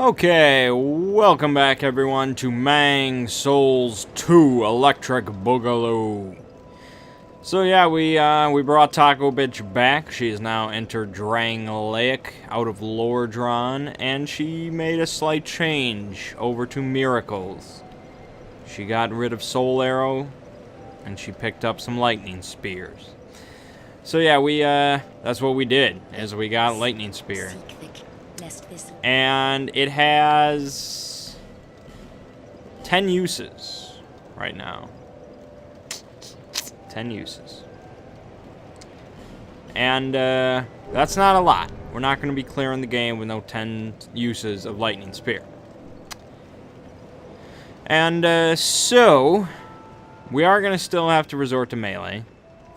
Okay, welcome back everyone to Mangg Souls 2 Electric Boogaloo. So yeah, we brought Taco Bitch back. She has now entered Drang Lake out of Lordran, and she made a slight change over to Miracles. She got rid of Soul Arrow, and she picked up some Lightning Spears. So yeah, that's what we did, is we got Lightning Spear. And it has 10 uses right now. 10 uses. And that's not a lot. We're not going to be clearing the game with no 10 uses of Lightning Spear. And so we are going to still have to resort to melee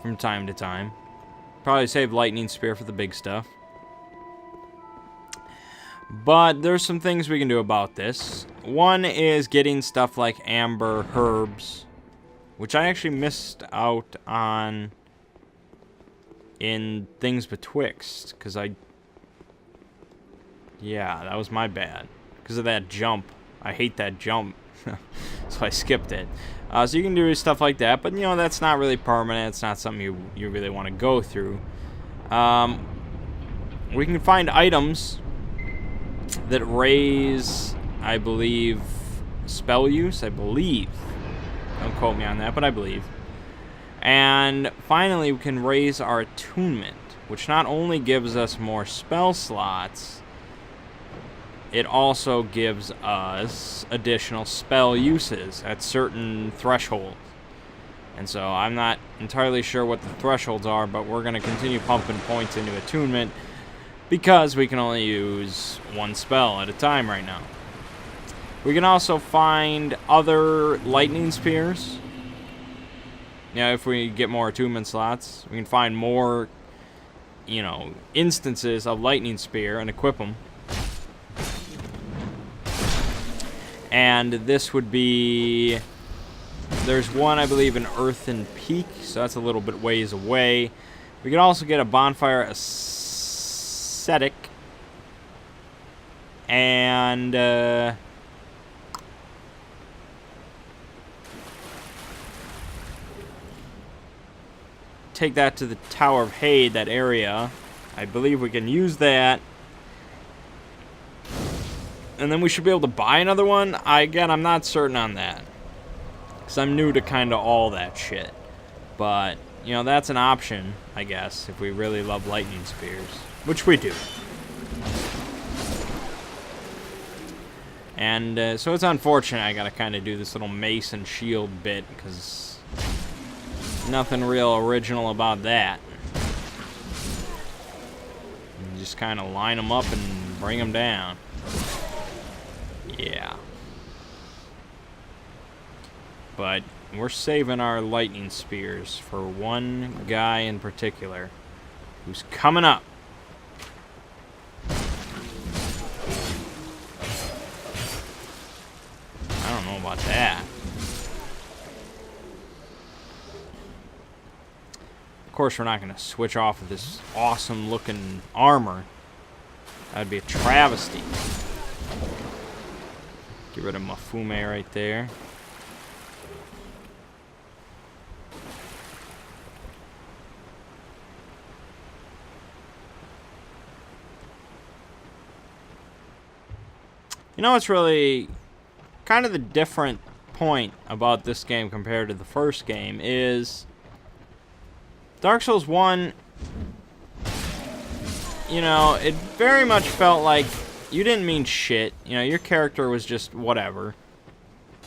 from time to time. Probably save Lightning Spear for the big stuff. But there's some things we can do about this. One is getting stuff like amber herbs, which I actually missed out on in Things Betwixt, because yeah, that was my bad. Because of that jump. I hate that jump, so I skipped it. So you can do stuff like that, but you know, that's not really permanent. It's not something you really want to go through. We can find items that raise, I believe, spell use, I believe. Don't quote me on that, but I believe. And finally, we can raise our attunement, which not only gives us more spell slots, it also gives us additional spell uses at certain thresholds. And so I'm not entirely sure what the thresholds are, but we're going to continue pumping points into attunement, because we can only use one spell at a time right now. We can also find other lightning spears. Now, if we get more attunement slots, we can find more, you know, instances of lightning spear and equip them. And this would be... There's one, I believe, in Earthen Peak, so that's a little bit ways away. We can also get a bonfire ascetic, and take that to the Tower of Hade, that area. I believe we can use that, and then we should be able to buy another one. Again, I'm not certain on that, because I'm new to kind of all that shit, but you know, that's an option, I guess, if we really love lightning spears. Which we do. And so it's unfortunate I gotta kind of do this little mace and shield bit, because nothing real original about that. You just kind of line them up and bring them down. Yeah. But we're saving our lightning spears for one guy in particular who's coming up. I don't know about that. Of course, we're not going to switch off of this awesome looking armor. That would be a travesty. Get rid of Mafume right there. You know what's really kind of the different point about this game compared to the first game is Dark Souls 1, you know, it very much felt like you didn't mean shit. You know, your character was just whatever.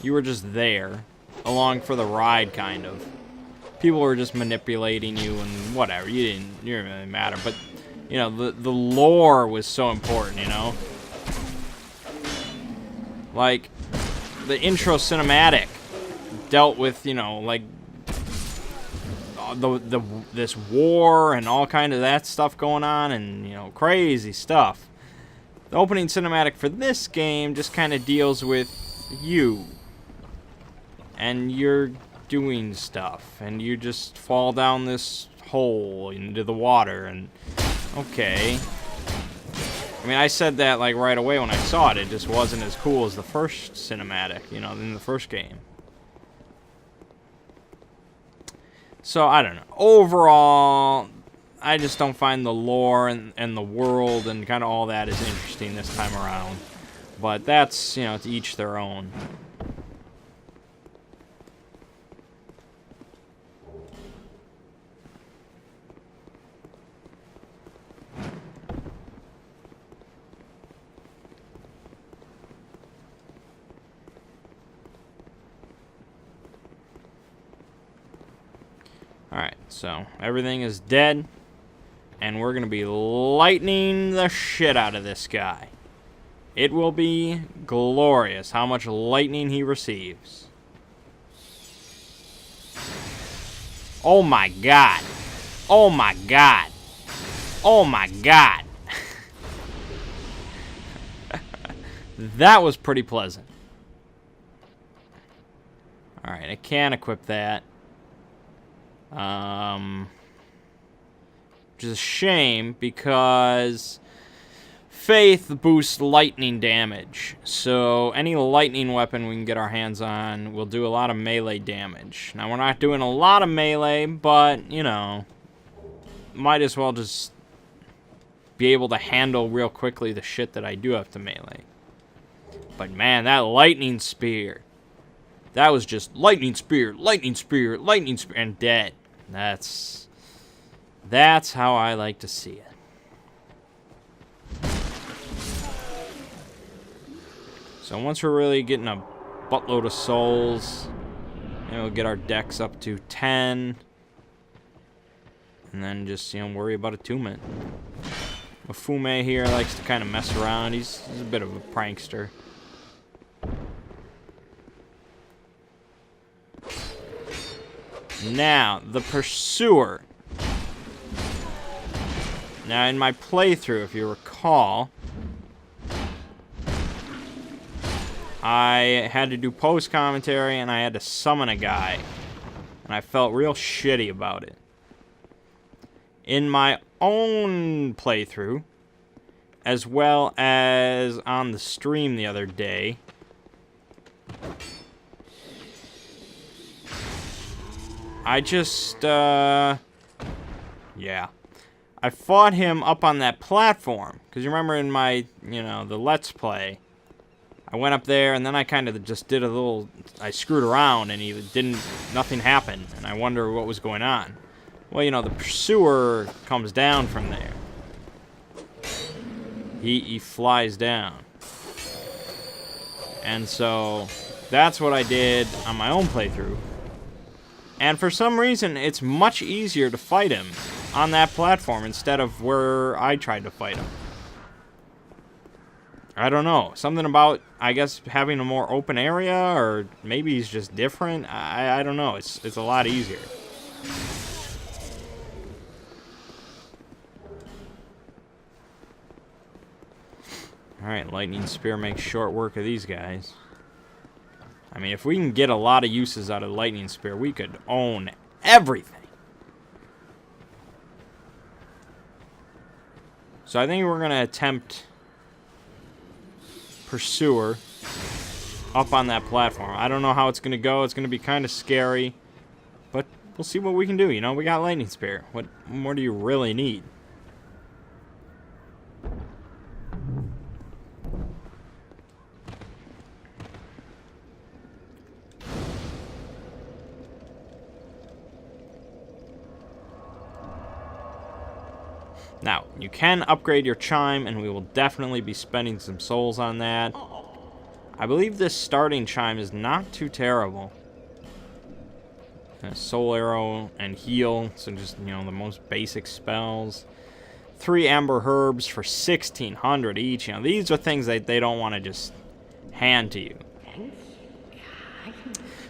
You were just there, along for the ride, kind of. People were just manipulating you and whatever. You didn't really matter. But, you know, the lore was so important, you know? Like, the intro cinematic dealt with, you know, like, this war and all kind of that stuff going on, and, you know, crazy stuff. The opening cinematic for this game just kind of deals with you. And you're doing stuff, and you just fall down this hole into the water, and okay. I mean, I said that like right away when I saw it. It just wasn't as cool as the first cinematic, you know, in the first game. So, I don't know. Overall, I just don't find the lore and the world and kind of all that is interesting this time around. But that's, you know, to each their own. Alright, so everything is dead. And we're going to be lightning the shit out of this guy. It will be glorious how much lightning he receives. Oh my god. Oh my god. Oh my god. That was pretty pleasant. Alright, I can equip that. Which is a shame because Faith boosts lightning damage. So any lightning weapon we can get our hands on will do a lot of melee damage. Now we're not doing a lot of melee, but, you know, might as well just be able to handle real quickly the shit that I do have to melee. But man, that lightning spear. That was just lightning spear, lightning spear, lightning spear, and dead. That's how I like to see it. So once we're really getting a buttload of souls, and we'll get our decks up to 10. And then just, you know, worry about attunement. Mafume here likes to kind of mess around. He's a bit of a prankster. Now, the Pursuer. Now, in my playthrough, if you recall, I had to do post-commentary and I had to summon a guy. And I felt real shitty about it. In my own playthrough, as well as on the stream the other day, I just, yeah. I fought him up on that platform. Because you remember in my, you know, the Let's Play, I went up there and then I kind of just did a little, I screwed around and nothing happened. And I wonder what was going on. Well, you know, the Pursuer comes down from there. He flies down. And so, that's what I did on my own playthrough. And for some reason, it's much easier to fight him on that platform instead of where I tried to fight him. I don't know. Something about, I guess, having a more open area, or maybe he's just different. I don't know. It's a lot easier. Alright, Lightning Spear makes short work of these guys. I mean, if we can get a lot of uses out of Lightning Spear, we could own everything. So I think we're going to attempt Pursuer up on that platform. I don't know how it's going to go. It's going to be kind of scary. But we'll see what we can do. You know, we got Lightning Spear. What more do you really need? Now, you can upgrade your chime, and we will definitely be spending some souls on that. I believe this starting chime is not too terrible. Soul Arrow and Heal, so just, you know, the most basic spells. 3 Amber Herbs for 1,600 each. You know, these are things that they don't want to just hand to you.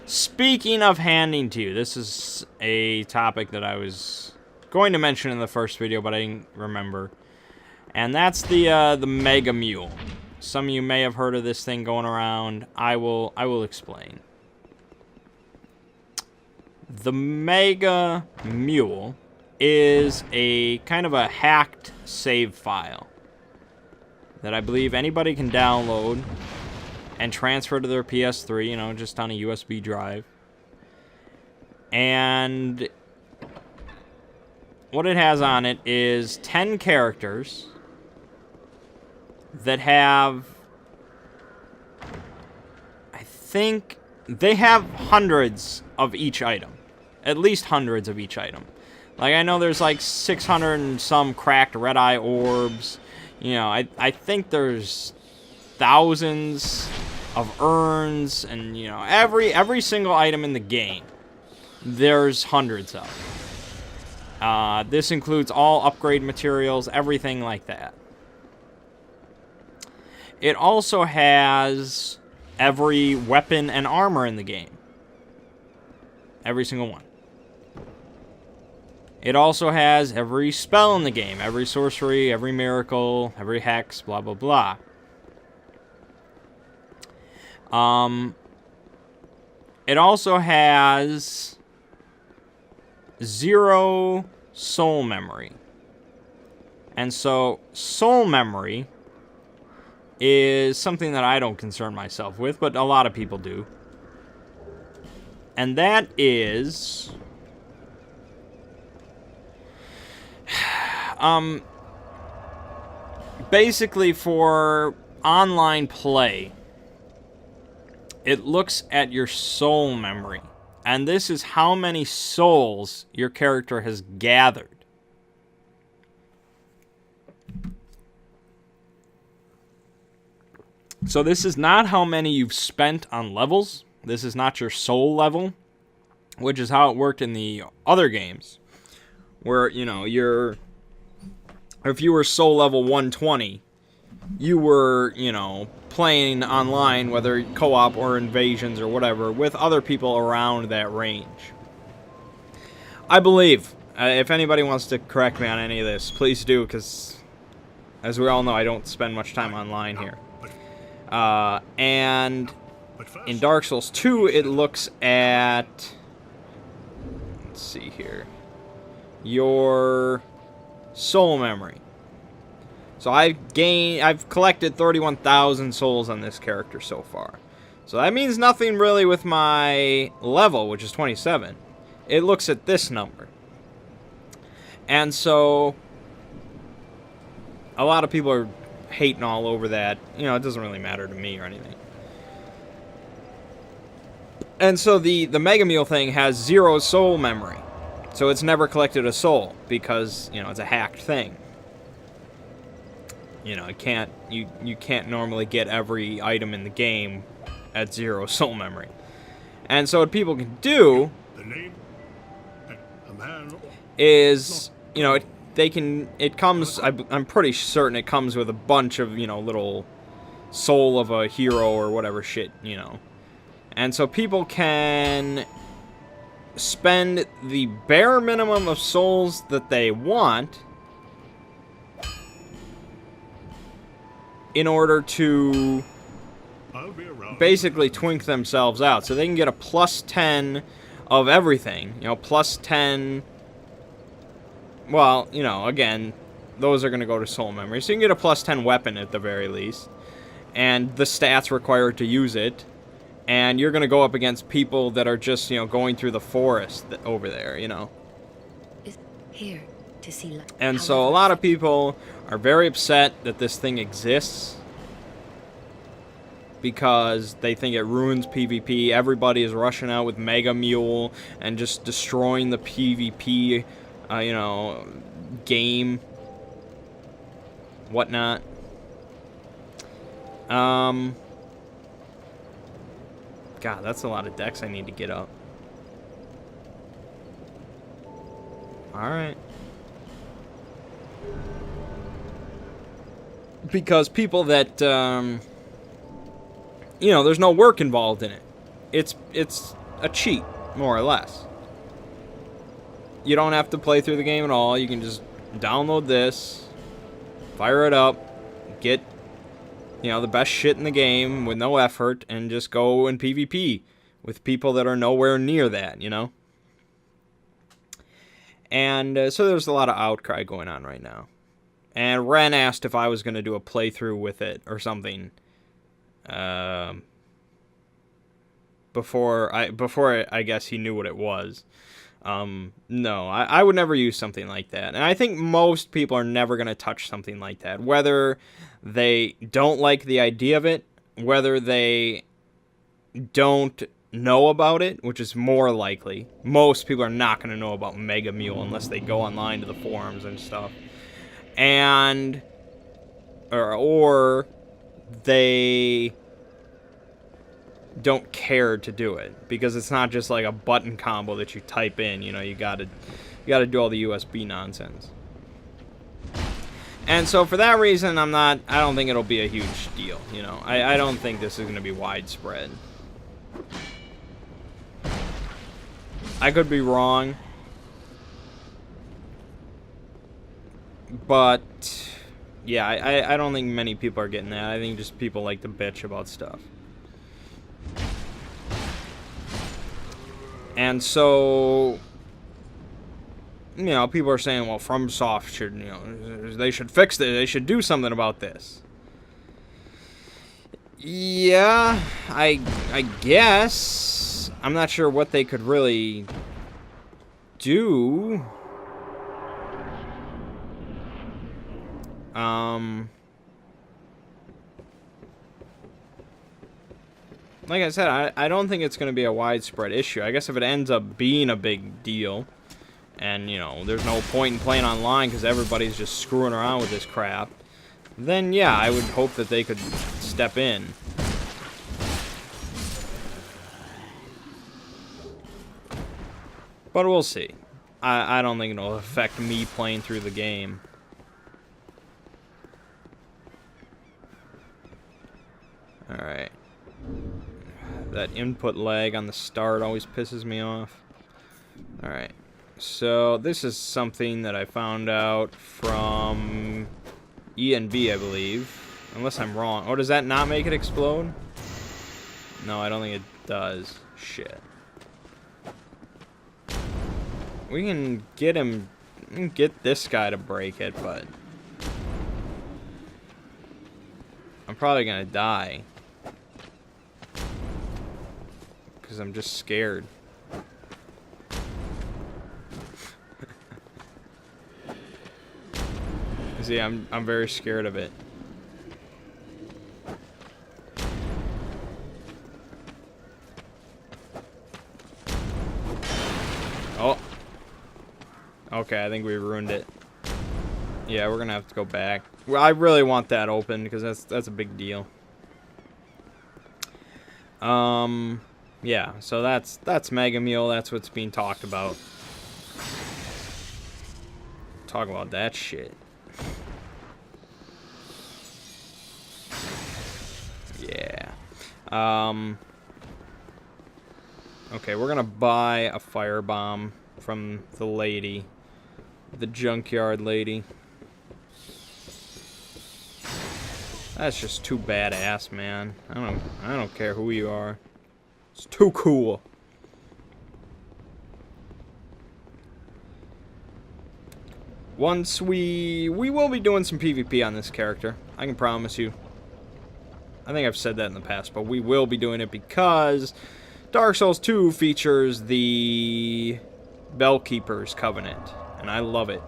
Speaking of handing to you, this is a topic that I was going to mention in the first video, but I didn't remember. And that's the Mega Mule. Some of you may have heard of this thing going around. I will explain. The Mega Mule is a kind of a hacked save file. that I believe anybody can download and transfer to their PS3, you know, just on a USB drive. And what it has on it is 10 characters that have, I think, they have hundreds of each item. At least hundreds of each item. Like, I know there's like 600 and some cracked red-eye orbs. You know, I think there's thousands of urns, and, you know, every single item in the game, there's hundreds of. This includes all upgrade materials, everything like that. It also has every weapon and armor in the game. Every single one. It also has every spell in the game, every sorcery, every miracle, every hex, blah, blah, blah. It also has 0 soul memory. And so, soul memory is something that I don't concern myself with, but a lot of people do. And that is... basically for online play, it looks at your soul memory. And this is how many souls your character has gathered. So this is not how many you've spent on levels. This is not your soul level, which is how it worked in the other games. Where, you know, if you were soul level 120, you were, you know, playing online, whether co-op or invasions or whatever, with other people around that range. I believe, if anybody wants to correct me on any of this, please do, because, as we all know, I don't spend much time online here. And in Dark Souls 2, it looks at, let's see here, your soul memory. So I've collected 31,000 souls on this character so far. So that means nothing really with my level, which is 27. It looks at this number. And so a lot of people are hating all over that. You know, it doesn't really matter to me or anything. And so the Mega Mule thing has 0 soul memory. So it's never collected a soul because, you know, it's a hacked thing. You know, you can't normally get every item in the game at 0 soul memory. And so what people can do is, you know, it comes, I'm pretty certain it comes with a bunch of, you know, little soul of a hero or whatever shit, you know. And so people can spend the bare minimum of souls that they want in order to basically twink themselves out. So they can get a plus 10 of everything. You know, plus 10... Well, you know, again, those are going to go to soul memory. So you can get a plus 10 weapon at the very least. And the stats required to use it. And you're going to go up against people that are just, you know, going through the forest over there, you know. Here to see. And so a lot of people are very upset that this thing exists because they think it ruins PvP. Everybody is rushing out with Mega Mule and just destroying the PvP, you know, game, whatnot. God, that's a lot of decks I need to get up. Alright. Because people that, you know, there's no work involved in it. It's a cheat, more or less. You don't have to play through the game at all. You can just download this, fire it up, get, you know, the best shit in the game with no effort, and just go in PvP with people that are nowhere near that, you know? And so there's a lot of outcry going on right now. And Ren asked if I was going to do a playthrough with it or something. Before I guess he knew what it was. No, I would never use something like that. And I think most people are never going to touch something like that. Whether they don't like the idea of it, whether they don't know about it, which is more likely. Most people are not going to know about Mega Mule unless they go online to the forums and stuff. And or they don't care to do it, because it's not just like a button combo that you type in. You know, you gotta do all the USB nonsense. And so for that reason, I don't think it'll be a huge deal. You know, I don't think this is going to be widespread. I could be wrong, but yeah, I don't think many people are getting that. I think just people like to bitch about stuff. And so, you know, people are saying, well, FromSoft should, you know, they should fix this. They should do something about this. Yeah, I guess. I'm not sure what they could really do. Like I said, I don't think it's going to be a widespread issue. I guess if it ends up being a big deal, and, you know, there's no point in playing online because everybody's just screwing around with this crap, then yeah, I would hope that they could step in. But we'll see. I don't think it'll affect me playing through the game. Alright. That input lag on the start always pisses me off. Alright. So, this is something that I found out from E&B, I believe. Unless I'm wrong. Oh, does that not make it explode? No, I don't think it does. Shit. We can get him... We can get this guy to break it, but... I'm probably gonna die. Because I'm just scared. See, I'm very scared of it. Oh. Okay, I think we ruined it. Yeah, we're gonna have to go back. Well, I really want that open because that's a big deal. Yeah, so that's Mega Mule. That's what's being talked about. Talk about that shit. Yeah. Okay, we're gonna buy a firebomb from the lady, the junkyard lady. That's just too badass, man. I don't care who you are. It's too cool. Once we will be doing some PvP on this character. I can promise you. I think I've said that in the past, but we will be doing it because Dark Souls 2 features the Bellkeeper's Covenant, and I love it.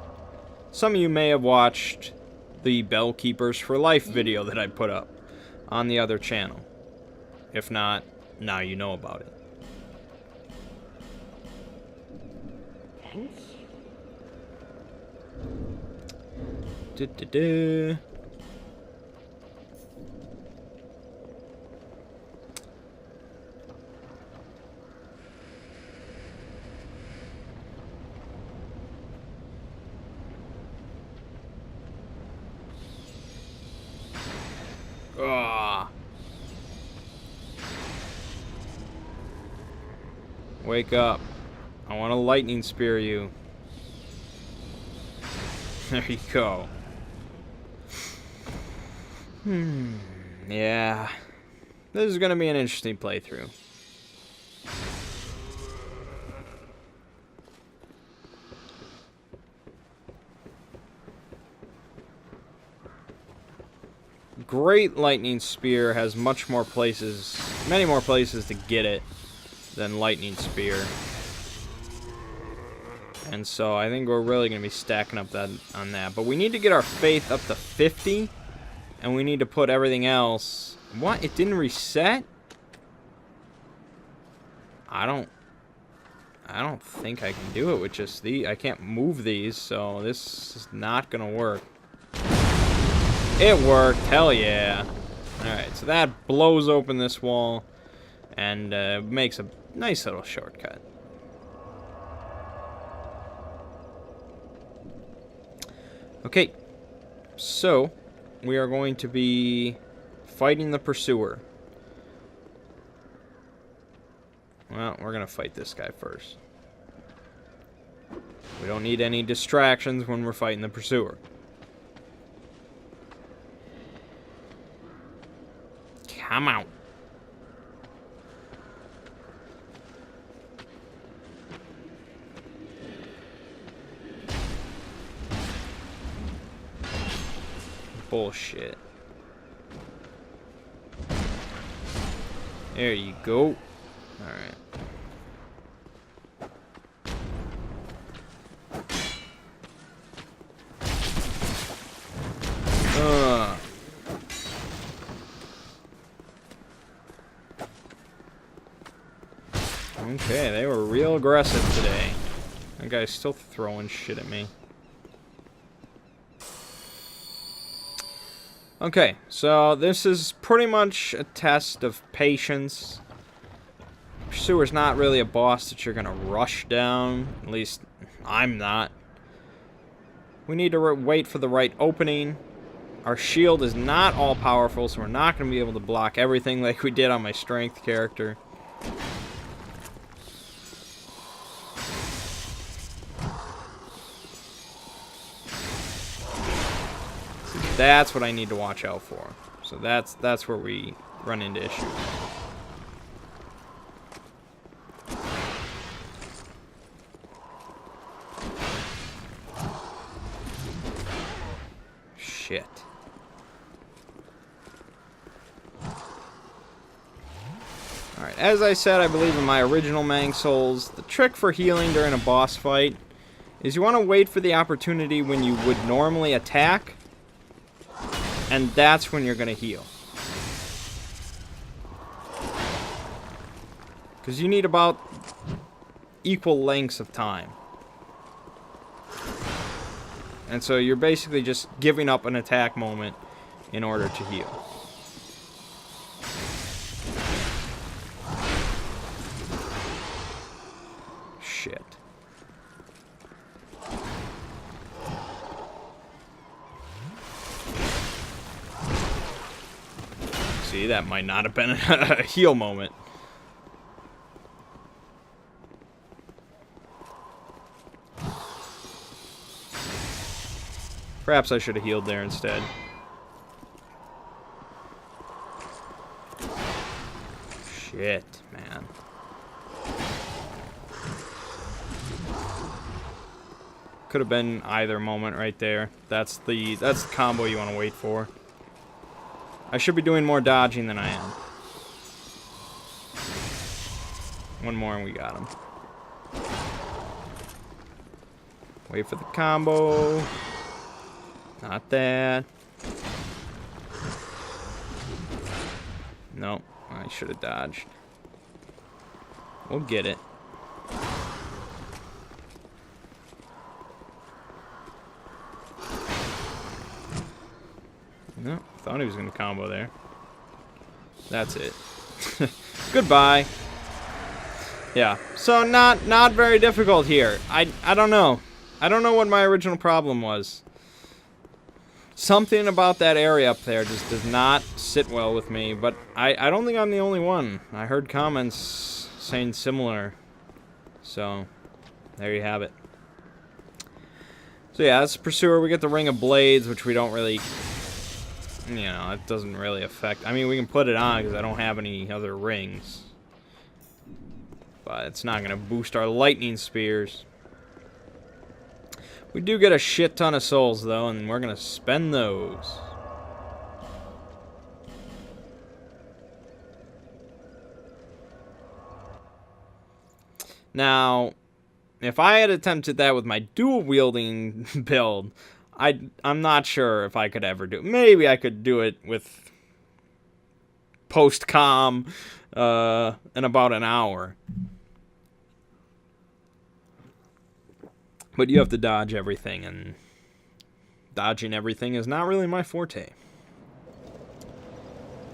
Some of you may have watched the Bellkeepers for Life video that I put up on the other channel. If not, now you know about it. Thanks. Wake up. I want to lightning spear you. There you go. Yeah. This is going to be an interesting playthrough. Great Lightning Spear has many more places to get it than Lightning Spear. And so I think we're really going to be stacking up on that. But we need to get our faith up to 50. And we need to put everything else... What? It didn't reset? I don't think I can do it with just these. I can't move these, so this is not going to work. It worked. Hell yeah. Alright, so that blows open this wall and makes a nice little shortcut. Okay, so we are going to be fighting the pursuer. Well, we're going to fight this guy first. We don't need any distractions when we're fighting the pursuer. Come out. Bullshit. There you go. Alright. Okay, they were real aggressive today. That guy's still throwing shit at me. Okay, so this is pretty much a test of patience. Pursuer's not really a boss that you're gonna rush down. At least, I'm not. We need to wait for the right opening. Our shield is not all powerful, so we're not gonna be able to block everything like we did on my strength character. That's what I need to watch out for. So that's where we run into issues. Shit. Alright, as I said, I believe in my original Mangg Souls, the trick for healing during a boss fight is you want to wait for the opportunity when you would normally attack, and that's when you're going to heal. Because you need about equal lengths of time. And so you're basically just giving up an attack moment in order to heal. Shit. See, that might not have been a heal moment. Perhaps I should have healed there instead. Shit, man. Could have been either moment right there. That's the combo you want to wait for. I should be doing more dodging than I am. One more and we got him. Wait for the combo. Not that. Nope, I should have dodged. We'll get it. No, thought he was going to combo there. That's it. Goodbye. Yeah, so not very difficult here. I don't know. I don't know what my original problem was. Something about that area up there just does not sit well with me, but I don't think I'm the only one. I heard comments saying similar. So, there you have it. So yeah, that's the Pursuer. We get the Ring of Blades, which we don't really... You know, it doesn't really affect... I mean, we can put it on because I don't have any other rings. But it's not going to boost our lightning spears. We do get a shit ton of souls, though, and we're going to spend those. Now, if I had attempted that with my dual-wielding build, I'm not sure if I could ever do it. Maybe I could do it with post-com in about an hour. But you have to dodge everything, and dodging everything is not really my forte.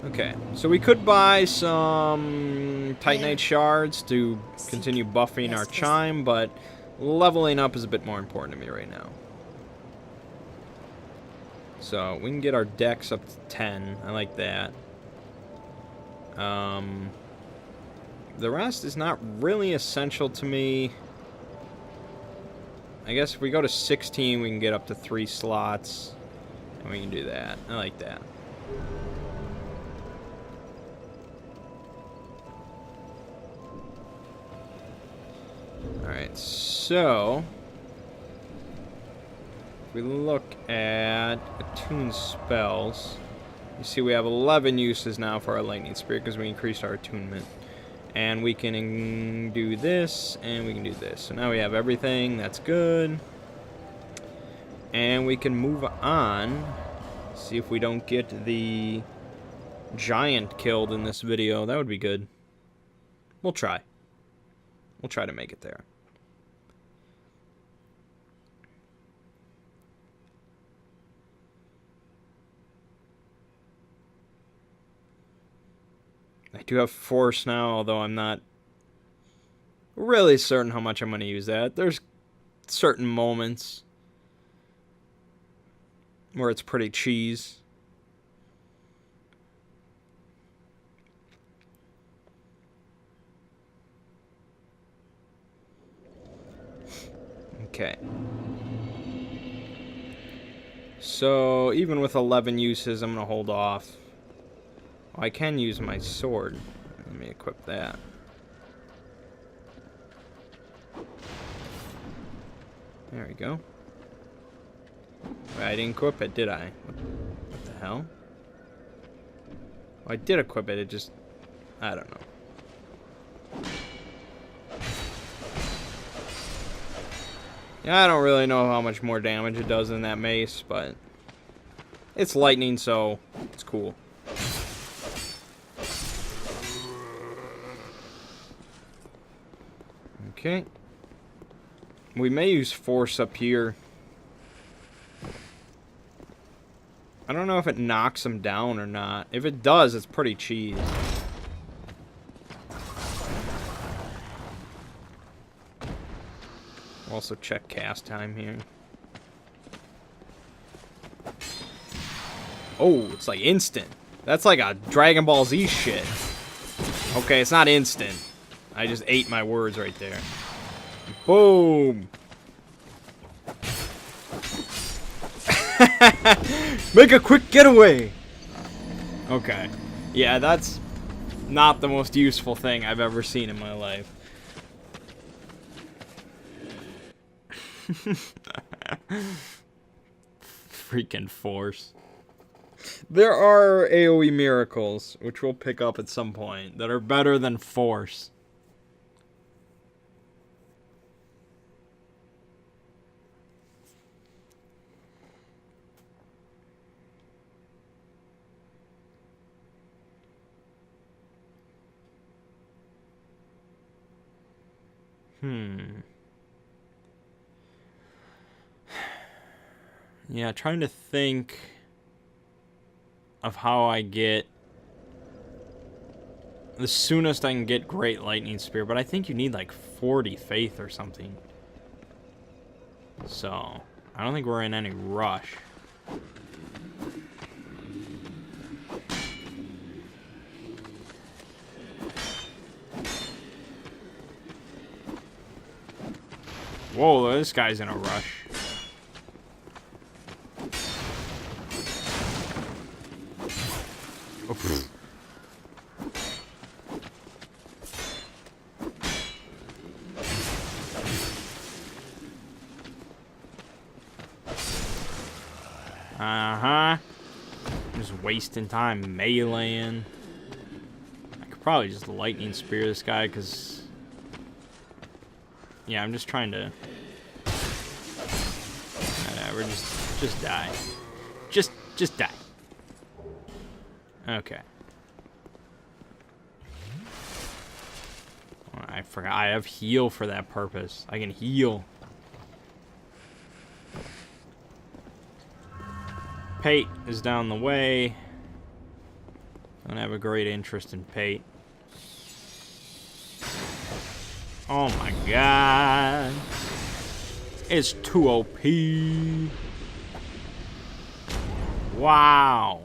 Okay, so we could buy some Titanite shards to continue buffing our chime, but leveling up is a bit more important to me right now. So we can get our dex up to 10. I like that. The rest is not really essential to me. I guess if we go to 16, we can get up to 3 slots. And we can do that. I like that. Alright, so if we look at attune spells, you see we have 11 uses now for our lightning spear because we increased our attunement. And we can do this, and we can do this. So now we have everything. That's good. And we can move on. See if we don't get the giant killed in this video. That would be good. We'll try. We'll try to make it there. I do have force now, although I'm not really certain how much I'm going to use that. There's certain moments where it's pretty cheese. Okay. So, even with 11 uses, I'm going to hold off. Oh, I can use my sword. Let me equip that. There we go. Wait, I didn't equip it, did I? What the hell? Oh, I did equip it, it just... I don't know. Yeah, I don't really know how much more damage it does than that mace, but... it's lightning, so it's cool. Okay. We may use force up here. I don't know if it knocks him down or not. If it does, it's pretty cheese. Also check cast time here. Oh, it's like instant. That's like a Dragon Ball Z shit. Okay, it's not instant. I just ate my words right there. Boom! Make a quick getaway! Okay. Yeah, that's not the most useful thing I've ever seen in my life. Freaking force. There are AoE miracles, which we'll pick up at some point, that are better than force. Yeah, trying to think of how I get the soonest I can get Great Lightning Spear, but I think you need like 40 faith or something. So, I don't think we're in any rush. Whoa, this guy's in a rush. Oh, uh-huh. Just wasting time meleeing. I could probably just lightning spear this guy, because Yeah, I'm just trying to... Whatever, just die. Just die. Okay. I forgot. I have heal for that purpose. I can heal. Pate is down the way. Don't have a great interest in Pate. Oh my god. It's too OP. Wow.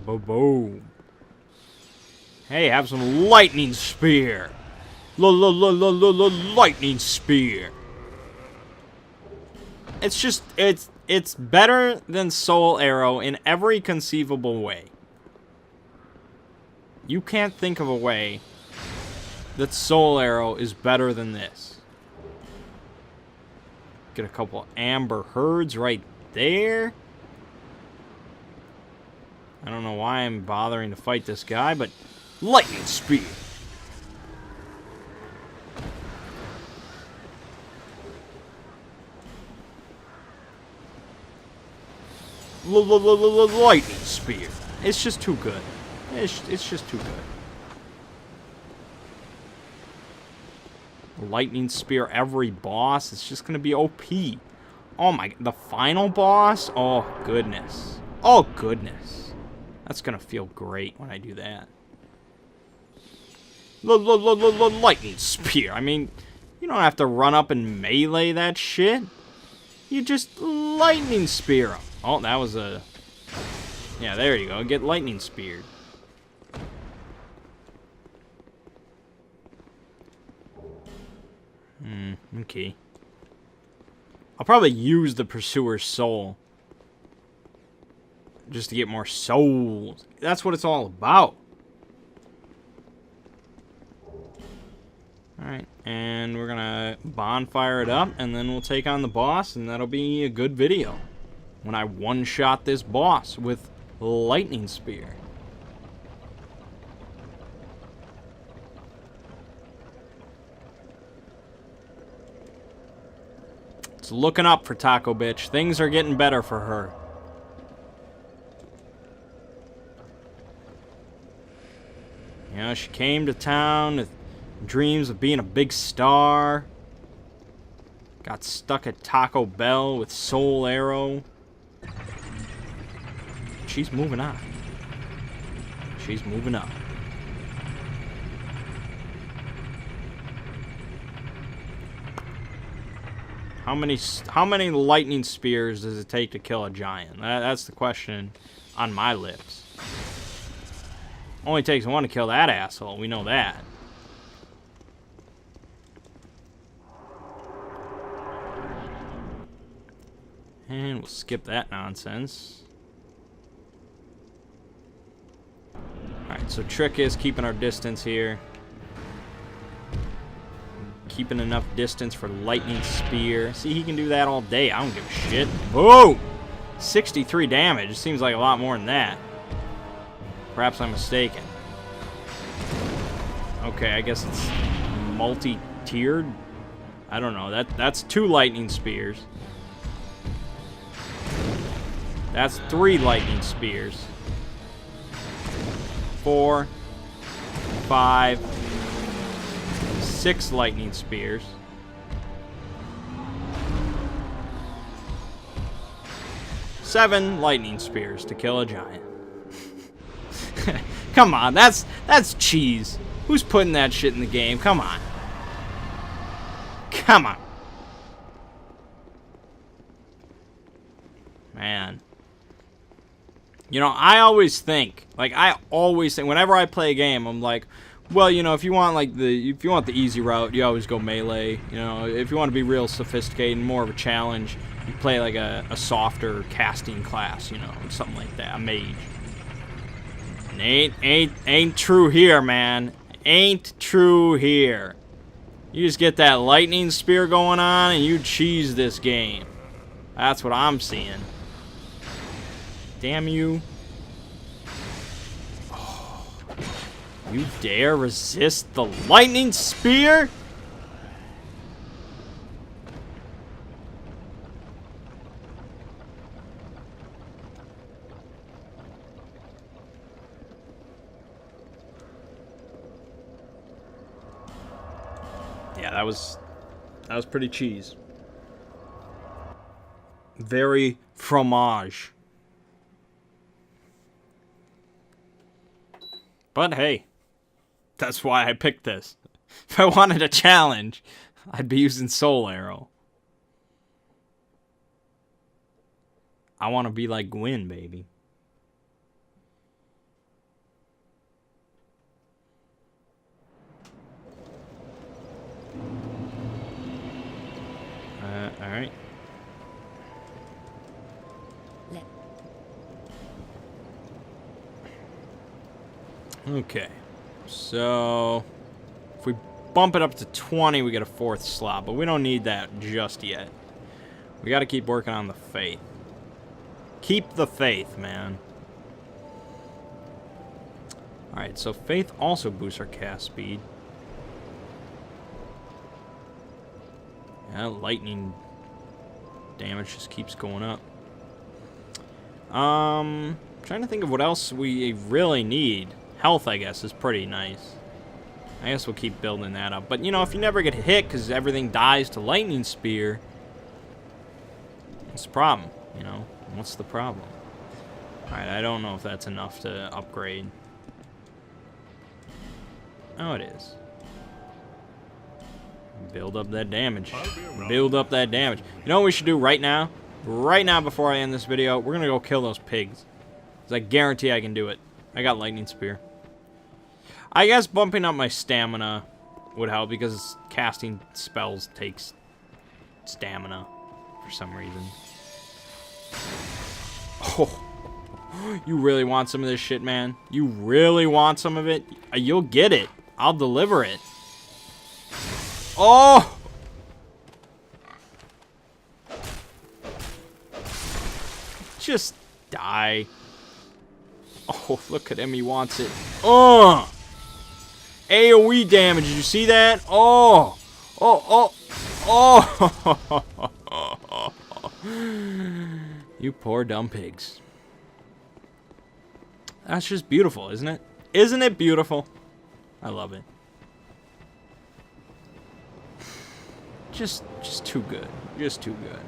Boom. Hey, have some lightning spear. Lightning spear. It's just, it's better than Soul Arrow in every conceivable way. You can't think of a way that Soul Arrow is better than this. Get a couple amber herds right there. I don't know why I'm bothering to fight this guy, but lightning speed. Lightning spear. It's just too good. It's just too good. Lightning spear every boss. It's just gonna be OP. Oh my, the final boss? Oh goodness. Oh goodness. That's gonna feel great when I do that. Lightning spear. I mean, you don't have to run up and melee that shit. You just lightning spear him. Oh, that was a... Yeah, there you go. Get lightning speared. Okay. I'll probably use the Pursuer's Soul. Just to get more souls. That's what it's all about. Alright, and we're gonna bonfire it up, and then we'll take on the boss, and that'll be a good video. When I one-shot this boss with lightning spear. It's looking up for Taco Bitch. Things are getting better for her. You know, she came to town with dreams of being a big star. Got stuck at Taco Bell with Soul Arrow. She's moving on. She's moving up. How many lightning spears does it take to kill a giant? That's the question on my lips. Only takes one to kill that asshole. We know that. And we'll skip that nonsense. Alright, so trick is keeping our distance here. Keeping enough distance for lightning spear. See, he can do that all day. I don't give a shit. Boom! 63 damage. Seems like a lot more than that. Perhaps I'm mistaken. Okay, I guess it's multi-tiered. I don't know. That's 2 lightning spears. That's 3 lightning spears. 4, 5, 6 lightning spears. 7 lightning spears to kill a giant. Come on, that's cheese. Who's putting that shit in the game? Come on. Come on. Man. You know, I always think, whenever I play a game, I'm like, well, you know, if you want the easy route, you always go melee. You know, if you want to be real sophisticated and more of a challenge, you play like a softer casting class, you know, something like that, a mage. And ain't true here, man. Ain't true here. You just get that lightning spear going on and you cheese this game. That's what I'm seeing. Damn you. Oh. You dare resist the lightning spear? Yeah, that was pretty cheese. Very fromage. But hey, that's why I picked this. If I wanted a challenge, I'd be using Soul Arrow. I want to be like Gwyn, baby. Alright. Okay. So, if we bump it up to 20, we get a 4th slot, but we don't need that just yet. We got to keep working on the faith. Keep the faith, man. Alright, so faith also boosts our cast speed. Yeah, lightning damage just keeps going up. Trying to think of what else we really need. Health, I guess, is pretty nice. I guess we'll keep building that up. But, you know, if you never get hit because everything dies to lightning spear, what's the problem? You know, what's the problem? Alright, I don't know if that's enough to upgrade. Oh, it is. Build up that damage. Build up that damage. You know what we should do right now? Right now, before I end this video, we're going to go kill those pigs. Because I guarantee I can do it. I got lightning spear. I guess bumping up my stamina would help because casting spells takes stamina for some reason. Oh, you really want some of this shit, man? You really want some of it? You'll get it. I'll deliver it. Oh! Just die. Oh, look at him. He wants it. Oh! AoE damage. Did you see that? Oh! Oh, oh, oh! You poor dumb pigs. That's just beautiful, isn't it? Isn't it beautiful? I love it. Just too good. Just too good.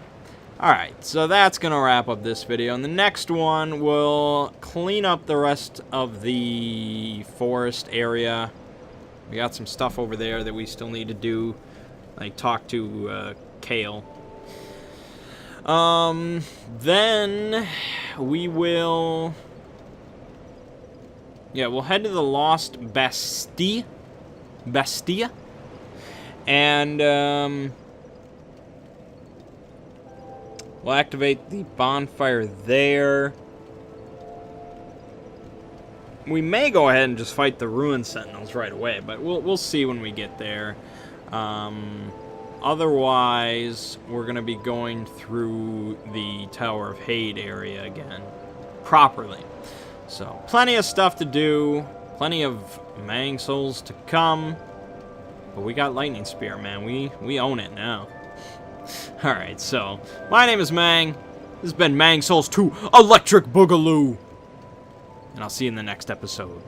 Alright, so that's going to wrap up this video. In the next one, we'll clean up the rest of the forest area. We got some stuff over there that we still need to do. Like talk to Kale. Then we will... Yeah, we'll head to the Lost Bastia. And, we'll activate the bonfire there. We may go ahead and just fight the Ruin Sentinels right away, but we'll see when we get there. Otherwise, we're going to be going through the Tower of Hade area again. Properly. So, plenty of stuff to do. Plenty of Mangg souls to come. But we got Lightning Spear, man. We own it now. Alright, so, my name is Mangg. This has been Mangg Souls 2 Electric Boogaloo. And I'll see you in the next episode.